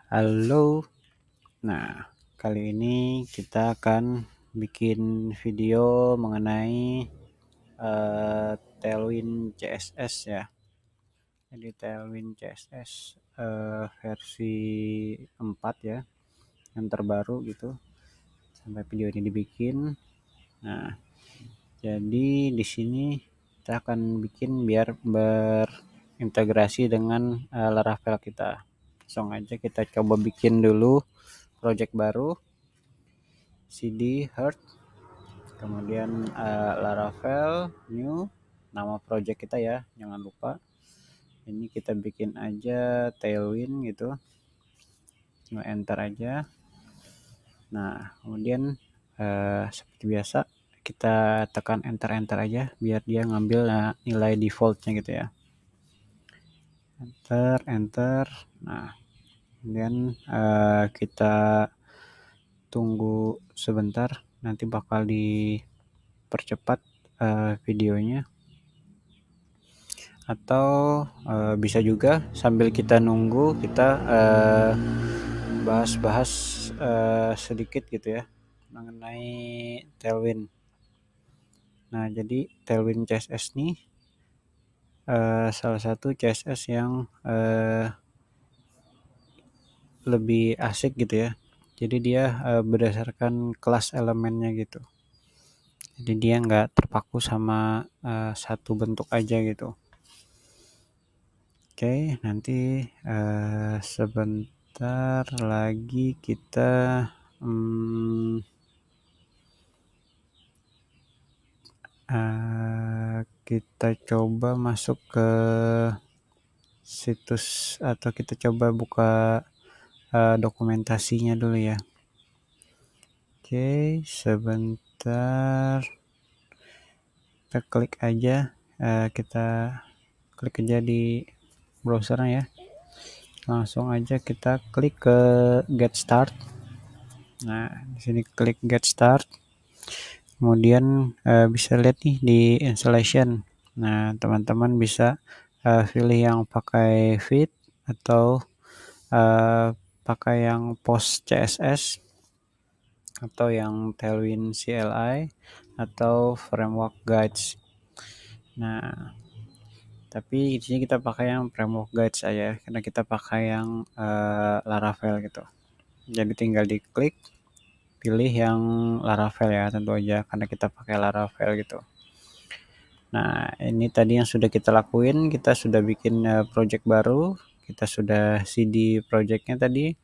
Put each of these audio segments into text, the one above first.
Halo. Nah, kali ini kita akan bikin video mengenai Tailwind CSS ya. Jadi Tailwind CSS versi 4 ya, yang terbaru gitu. Sampai video ini dibikin. Nah, jadi di sini kita akan bikin biar berintegrasi dengan Laravel kita. Langsung aja kita coba bikin dulu project baru, cd heart, kemudian Laravel new, nama project kita ya, jangan lupa. Ini kita bikin aja Tailwind gitu, enter aja. Nah, kemudian seperti biasa kita tekan enter aja biar dia ngambil nilai defaultnya gitu ya. Enter. Nah, kemudian kita tunggu sebentar, nanti bakal dipercepat videonya. Atau bisa juga sambil kita nunggu kita bahas-bahas sedikit gitu ya mengenai Tailwind. Nah, jadi Tailwind CSS nih salah satu CSS yang lebih asik gitu ya. Jadi dia berdasarkan kelas elemennya gitu. Jadi dia nggak terpaku sama satu bentuk aja gitu. Oke, nanti sebentar lagi kita kita coba masuk ke situs atau kita coba buka dokumentasinya dulu ya. Oke, sebentar. Kita klik aja, kita klik aja di browsernya ya. Langsung aja kita klik ke get start. Nah, di sini klik get start. Kemudian bisa lihat nih di installation. Nah, teman-teman bisa pilih yang pakai Vite atau pakai yang post CSS atau yang Tailwind CLI atau framework guides. Nah, tapi di sini kita pakai yang framework guides aja karena kita pakai yang Laravel gitu. Jadi tinggal diklik, pilih yang Laravel ya tentu aja karena kita pakai Laravel gitu. Nah, ini tadi yang sudah kita lakuin, kita sudah bikin project baru, kita sudah cd projectnya tadi.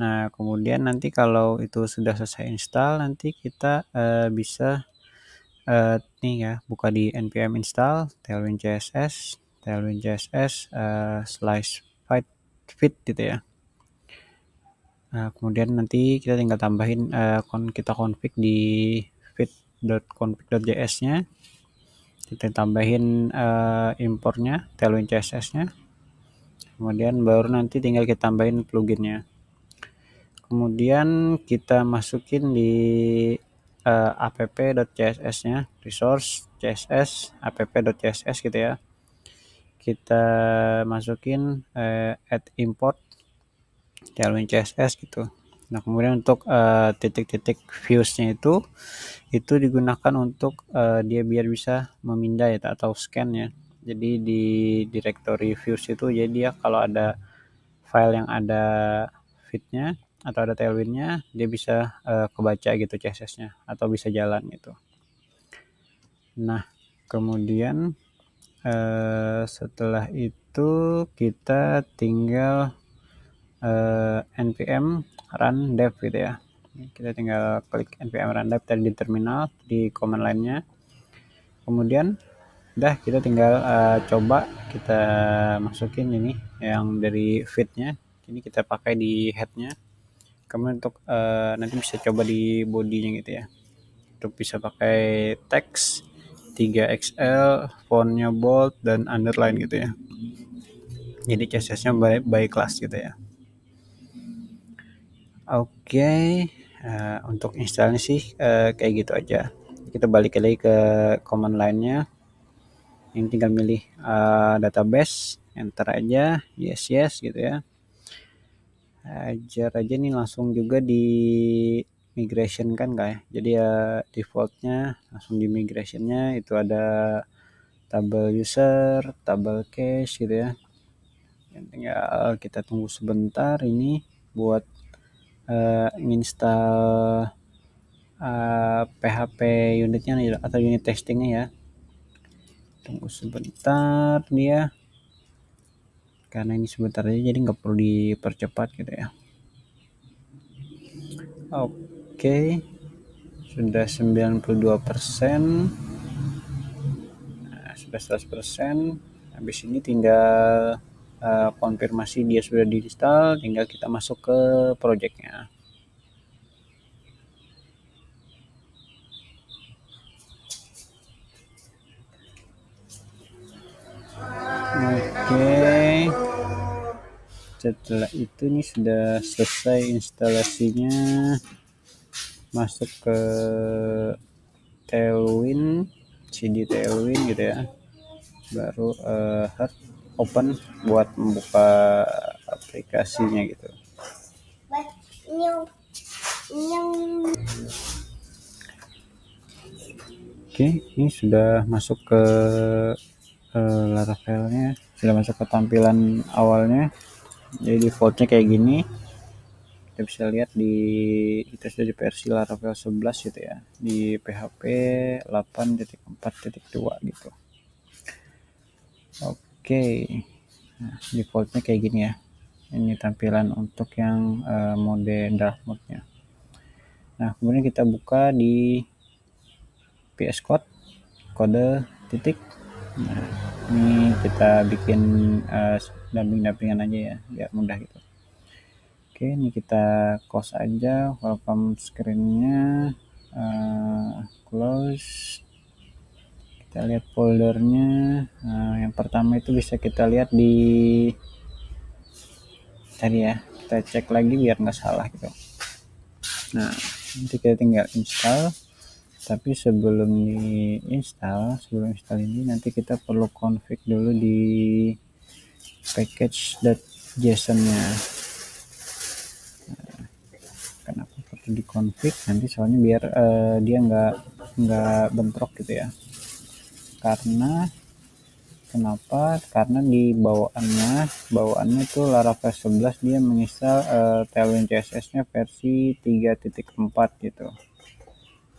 Nah, kemudian nanti kalau itu sudah selesai install, nanti kita bisa nih ya, buka di npm install Tailwind CSS slash fit gitu ya. Nah, kemudian nanti kita tinggal tambahin kita config di fit.config.js nya, kita tambahin importnya Tailwind CSS nya, kemudian baru nanti tinggal kita tambahin pluginnya. Kemudian kita masukin di app.css nya, resource css app.css gitu ya. Kita masukin add import Tailwind CSS gitu. Nah, kemudian untuk titik-titik views-nya itu digunakan untuk dia biar bisa memindai atau scan ya. Jadi di directory views itu jadi dia kalau ada file yang ada feed-nya atau ada Tailwind-nya, dia bisa kebaca gitu CSS-nya atau bisa jalan gitu. Nah, kemudian setelah itu kita tinggal npm run dev gitu ya. Kita tinggal klik npm run dev tadi di terminal di command line-nya. Kemudian udah kita tinggal coba kita masukin ini yang dari feed-nya. Ini kita pakai di head-nya. Kemudian untuk nanti bisa coba di body-nya gitu ya. Untuk bisa pakai teks 3XL, fontnya bold dan underline gitu ya. Jadi CSS-nya by class gitu ya. Oke, untuk installnya sih kayak gitu aja. Kita balik lagi ke command line-nya. Ini tinggal milih database, enter aja, yes gitu ya. ajar aja nih langsung juga di migration kan ya. Jadi ya defaultnya langsung di migrationnya itu ada tabel user, tabel cache gitu ya. Yang tinggal kita tunggu sebentar ini buat install PHP unitnya nih, atau unit testingnya ya. Tunggu sebentar dia, karena ini sebentar aja jadi nggak perlu dipercepat gitu ya. Oke, sudah 92%, nah, sudah 100%. Habis ini tinggal konfirmasi dia sudah diinstal, tinggal kita masuk ke projectnya. Oke, setelah itu nih sudah selesai instalasinya, masuk ke Tailwind, CD Tailwind gitu ya, baru hard open buat membuka aplikasinya gitu. Oke, ini sudah masuk ke Laravelnya, sudah masuk ke tampilan awalnya. Jadi defaultnya kayak gini. Kita bisa lihat kita sudah di versi Laravel 11 gitu ya, di PHP 8.4.2 gitu. Oke, nah, defaultnya kayak gini ya. Ini tampilan untuk yang mode dark mode-nya. Nah, kemudian kita buka di VS Code, kode titik. Nah, ini kita bikin damping-dampingan aja ya, biar mudah gitu. Oke, ini kita close aja welcome screen-nya, close. Kita lihat foldernya. Yang pertama itu bisa kita lihat di tadi ya, kita cek lagi biar nggak salah gitu. Nah, nanti kita tinggal install, tapi sebelum install ini nanti kita perlu config dulu di package.json nya. Nah, kenapa perlu di config nanti, soalnya biar dia nggak bentrok gitu ya. Karena di bawaannya itu Laravel 11 dia menginstal Tailwind CSS-nya versi 3.4 gitu.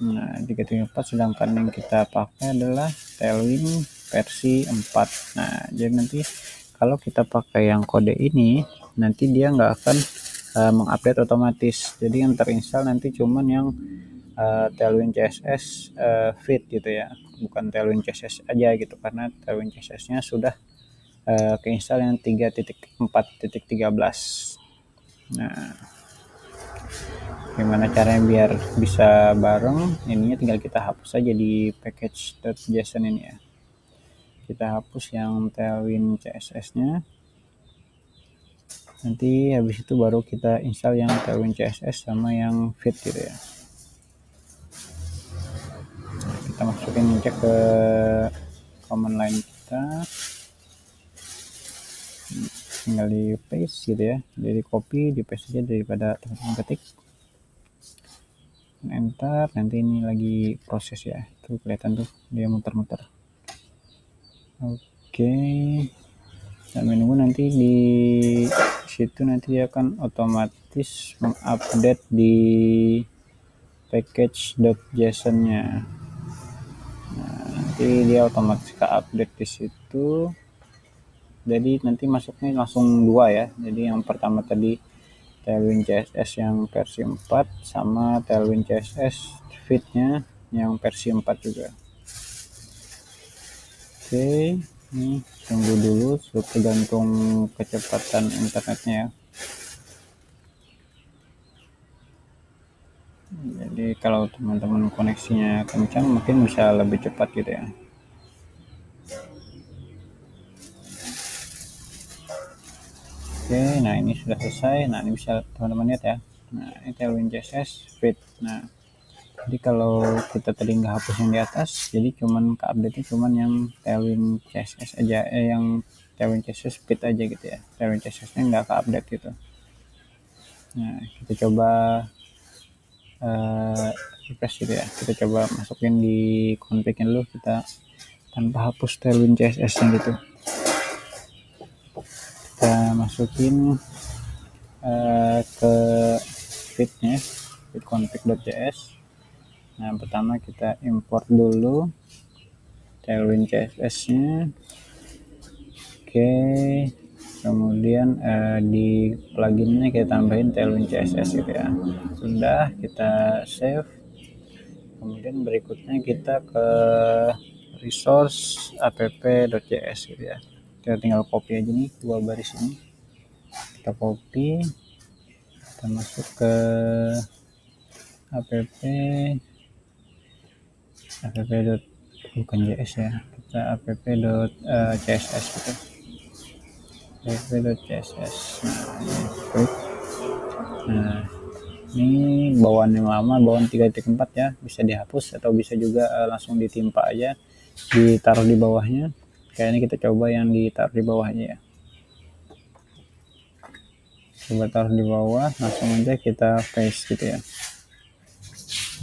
Nah, 3.4, sedangkan yang kita pakai adalah Tailwind versi 4. Nah, jadi nanti kalau kita pakai yang kode ini, nanti dia nggak akan mengupdate otomatis. Jadi yang terinstall nanti cuman yang Tailwind CSS fit gitu ya, bukan Tailwind CSS aja gitu, karena Tailwind CSS-nya sudah keinstall yang 3.4.13. Nah, gimana caranya biar bisa bareng, ininya tinggal kita hapus aja di package.json ini ya. Kita hapus yang Tailwind CSS-nya. Nanti habis itu baru kita install yang Tailwind CSS sama yang fit gitu ya. Kita masukin cek ke command line kita, tinggal di paste gitu ya, jadi copy di paste aja daripada teman-teman ketik, enter. Nanti ini lagi proses ya, tuh kelihatan tuh dia muter-muter. Oke, dan menunggu nanti di situ, nanti dia akan otomatis mengupdate di package.json nya. Nah, nanti dia otomatis ke update di situ. Jadi nanti masuknya langsung dua ya. Jadi yang pertama tadi Tailwind CSS yang versi 4 sama Tailwind CSS fit-nya yang versi 4 juga. Oke, ini tunggu dulu, tergantung kecepatan internetnya ya. Jadi kalau teman-teman koneksinya kencang mungkin bisa lebih cepat gitu ya. Oke, nah ini sudah selesai. Nah, ini bisa teman-teman lihat ya. Nah, ini Tailwind CSS fit. Nah, jadi kalau kita tadi nggak hapus yang di atas, jadi cuman ke update-nya cuman yang Tailwind CSS aja, yang Tailwind CSS fit aja gitu ya. Tailwind CSS-nya nggak ke update gitu. Nah, kita coba refresh gitu ya. Kita coba masukin di config-nya dulu, kita tanpa hapus Tailwind CSS nya gitu. Kita masukin ke feed-nya, feed config.js. Nah, pertama kita import dulu Tailwind CSS-nya. Oke, kemudian di pluginnya kita tambahin Tailwind CSS gitu ya. Sudah, kita save. Kemudian berikutnya kita ke resource app.js gitu ya. Kita tinggal copy aja nih dua baris ini. Kita copy, kita masuk ke app bukan js ya, kita app.css gitu. app.css. Nah, ini klik. Nah, ini bawaan yang lama, bawaan 3.4 ya, bisa dihapus atau bisa juga langsung ditimpa aja, ditaruh di bawahnya. Kayaknya kita coba yang ditaruh di bawahnya ya. Coba taruh di bawah, langsung aja kita paste gitu ya.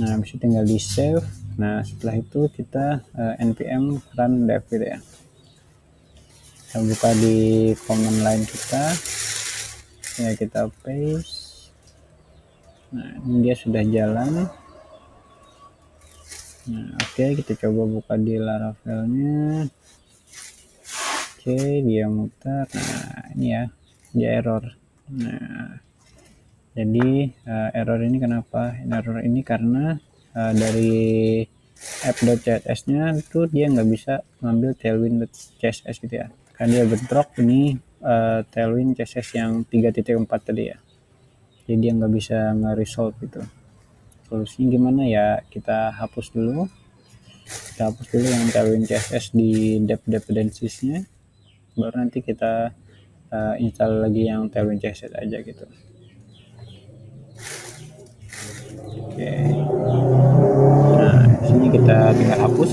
Nah, bisa tinggal di save. Nah, setelah itu kita npm run dev gitu ya. Kita buka di command line kita ya, kita paste. Nah, ini dia sudah jalan. Nah, oke, kita coba buka di Laravel-nya. Oke, dia muter. Nah, ini ya, dia error. Nah, jadi error ini kenapa? Error ini karena dari app.css-nya itu dia nggak bisa ngambil tailwind.css gitu ya. Karena dia bentrok ini tailwind CSS yang 3.4 tadi ya. Jadi dia nggak bisa nge-resolve gitu. Solusinya gimana ya? Kita hapus dulu. Kita hapus dulu yang tailwind CSS di dependencies-nya. Baru nanti kita install lagi yang tailwind CSS aja gitu. Oke. Nah, sini kita tinggal hapus.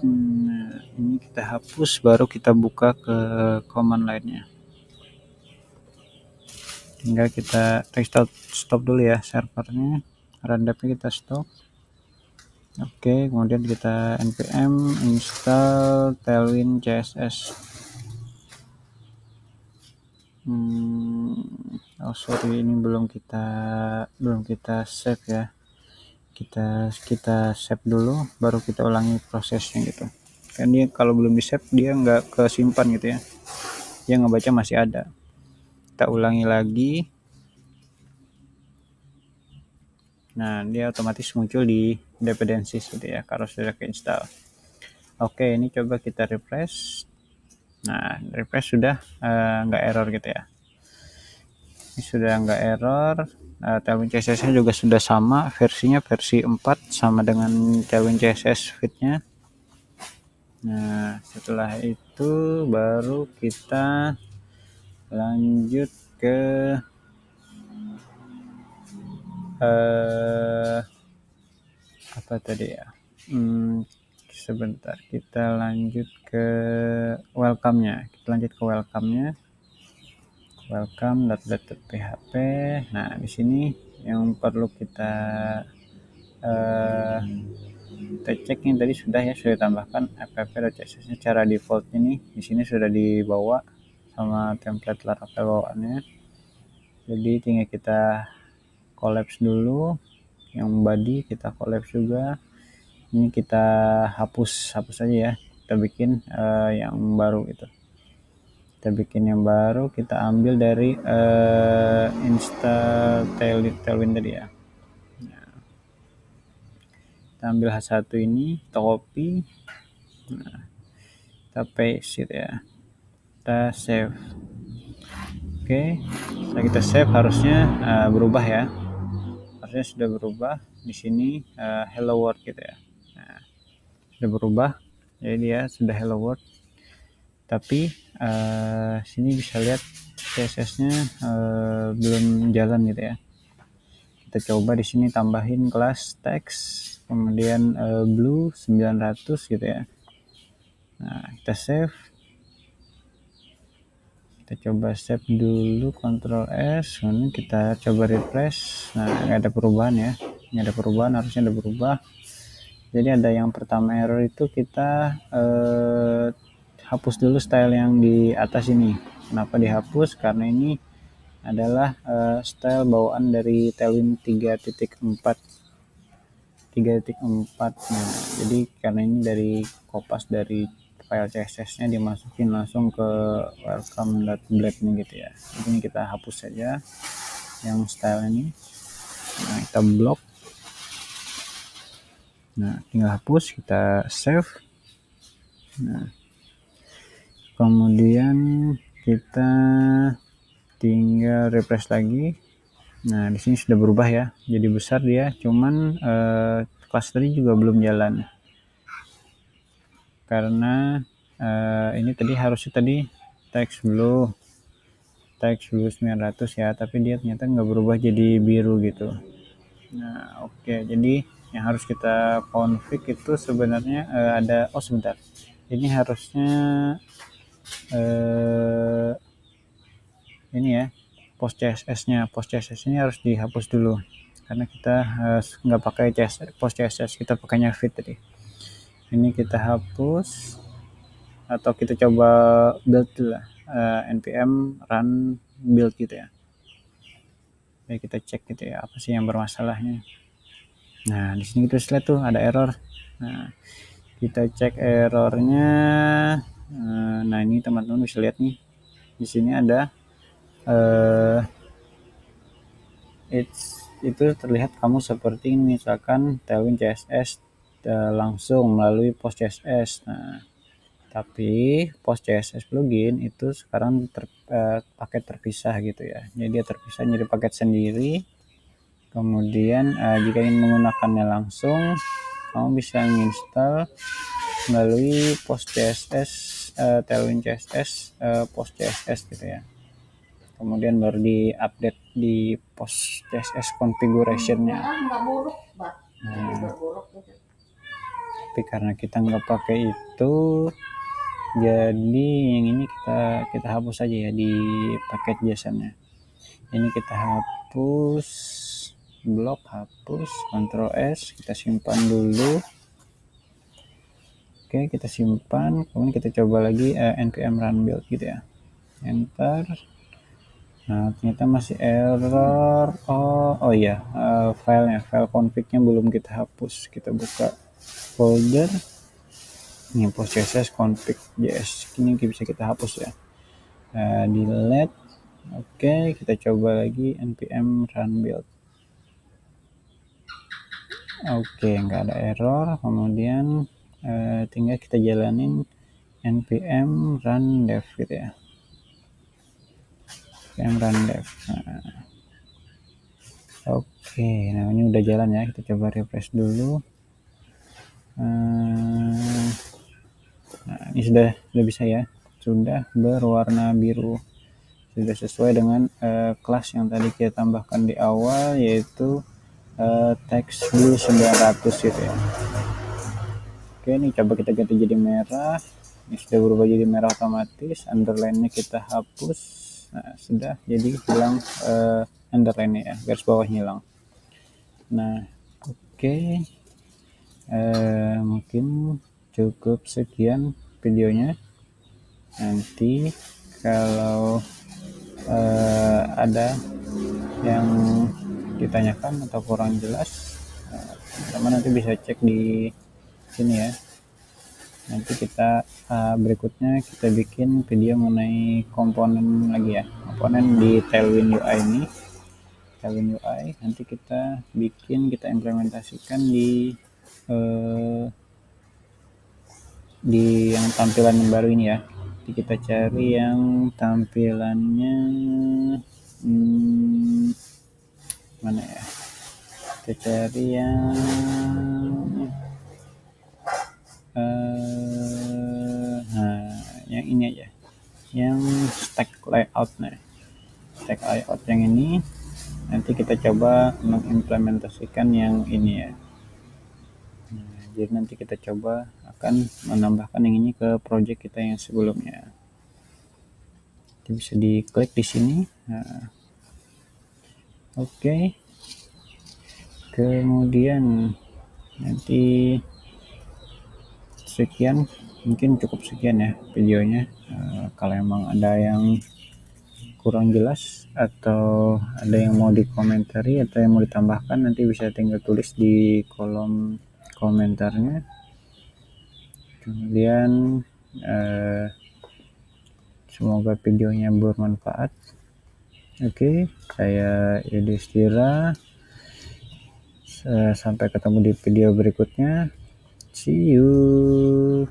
Nah, ini kita hapus, baru kita buka ke command line-nya. Tinggal kita stop dulu ya servernya, run-dev-nya kita stop. Oke, kemudian kita npm install tailwind CSS. Oh sorry, ini belum kita save ya. Kita save dulu, baru kita ulangi prosesnya gitu. Kan dia kalau belum di save dia nggak kesimpan gitu ya, dia ngebaca masih ada. Kita ulangi lagi. Nah, dia otomatis muncul di dependencies gitu ya, kalau sudah keinstall. Oke, ini coba kita refresh. Nah, refresh sudah nggak error gitu ya. Ini sudah nggak error. Tailwind CSS-nya juga sudah sama, versinya versi 4 sama dengan Tailwind CSS feed-nya. Nah, setelah itu baru kita lanjut ke apa tadi ya, sebentar, kita lanjut ke welcome-nya. Kita lanjut ke welcome-nya, welcome.php. Nah, di sini yang perlu kita cek ini tadi sudah tambahkan app.css-nya. Cara default ini di sini sudah dibawa sama template Laravel bawaannya. Jadi tinggal kita collapse dulu, yang body kita collapse juga. Ini kita hapus aja ya, kita bikin yang baru gitu. Kita bikin yang baru, kita ambil dari install tailwind tadi ya. Nah, kita ambil H1 ini, kita copy. Nah, kita paste gitu ya, kita save. Oke, setelah kita save harusnya berubah ya, harusnya sudah berubah. Di sini hello world gitu ya. Nah, sudah berubah, jadi dia sudah hello world. Tapi sini bisa lihat CSS-nya belum jalan gitu ya. Kita coba di sini tambahin kelas text, kemudian blue 900 gitu ya. Nah, kita save, kita kita coba save dulu, Ctrl S, kemudian kita coba refresh. Nah, nggak ada perubahan ya, nggak ada perubahan, harusnya ada berubah. Jadi ada yang pertama error itu kita hapus dulu style yang di atas ini. Kenapa dihapus? Karena ini adalah style bawaan dari Tailwind 3.4. Nah, jadi karena ini dari kopas dari file CSS nya dimasukin langsung ke welcome.blade nih gitu ya. Jadi ini kita hapus saja yang style ini. Nah, kita blok. Nah, tinggal hapus, kita save. Nah, kemudian kita tinggal refresh lagi. Nah, di sini sudah berubah ya, jadi besar dia, cuman kelas tadi juga belum jalan karena ini tadi harusnya tadi text blue 900 ya, tapi dia ternyata nggak berubah jadi biru gitu. Nah, oke, jadi yang harus kita config itu sebenarnya ada, sebentar, ini harusnya ini ya, post CSS ini harus dihapus dulu karena kita nggak pakai post CSS, kita pakainya feed tadi. Ini kita hapus atau kita coba build dulu lah, npm run build gitu ya. Oke, kita cek gitu ya, apa sih yang bermasalahnya. Nah, di sini kita lihat tuh ada error. Nah, kita cek errornya. Nah, ini teman-teman bisa lihat nih, di sini ada itu terlihat kamu seperti ini, misalkan Tailwind CSS langsung melalui post CSS. Nah, tapi post CSS plugin itu sekarang paket terpisah gitu ya, jadi dia terpisah jadi paket sendiri. Kemudian jika ingin menggunakannya langsung, kamu bisa menginstal melalui post CSS, Tailwind CSS, post CSS gitu ya. Kemudian baru di-update di post CSS configuration-nya. Tapi karena kita nggak pakai itu, jadi yang ini kita hapus aja ya di paket JSON-nya. Ini kita hapus, blok hapus, Ctrl S, kita simpan dulu. Oke, kita simpan, kemudian kita coba lagi npm run build gitu ya, enter. Nah, ternyata masih error. Oh iya, file config-nya belum kita hapus. Kita buka folder ini, post CSS config js, ini bisa kita hapus ya. Delete. Oke, kita coba lagi npm run build. Oke, nggak ada error. Kemudian tinggal kita jalanin npm run dev gitu ya, npm run dev. Oke, nah ini udah jalan ya, kita coba refresh dulu. Nah, ini sudah bisa ya, sudah berwarna biru, sudah sesuai dengan kelas yang tadi kita tambahkan di awal, yaitu text blue 900 gitu ya. Oke, ini coba kita ganti jadi merah. Ini sudah berubah jadi merah otomatis. Underline-nya kita hapus. Nah, sudah jadi hilang underline-nya ya, garis bawah hilang. Nah, oke. Mungkin cukup sekian videonya. Nanti kalau ada yang ditanyakan atau kurang jelas, teman-teman nanti bisa cek di sini ya. Nanti kita berikutnya kita bikin video mengenai komponen lagi ya, komponen di Tailwind UI ini, Tailwind UI. Nanti kita implementasikan di yang tampilan yang baru ini ya. Jadi kita cari yang tampilannya mana ya, kita cari yang yang ini aja, yang stack layout. Nah, stack layout yang ini nanti kita coba mengimplementasikan yang ini ya. Nah, jadi nanti kita coba akan menambahkan yang ini ke project kita yang sebelumnya. bisa diklik di sini. Nah, oke. Kemudian nanti sekian, mungkin cukup sekian ya videonya. Kalau emang ada yang kurang jelas atau ada yang mau dikomentari atau yang mau ditambahkan, nanti bisa tinggal tulis di kolom komentarnya. Kemudian semoga videonya bermanfaat. Oke, saya Yudhistira. Sampai ketemu di video berikutnya. See you.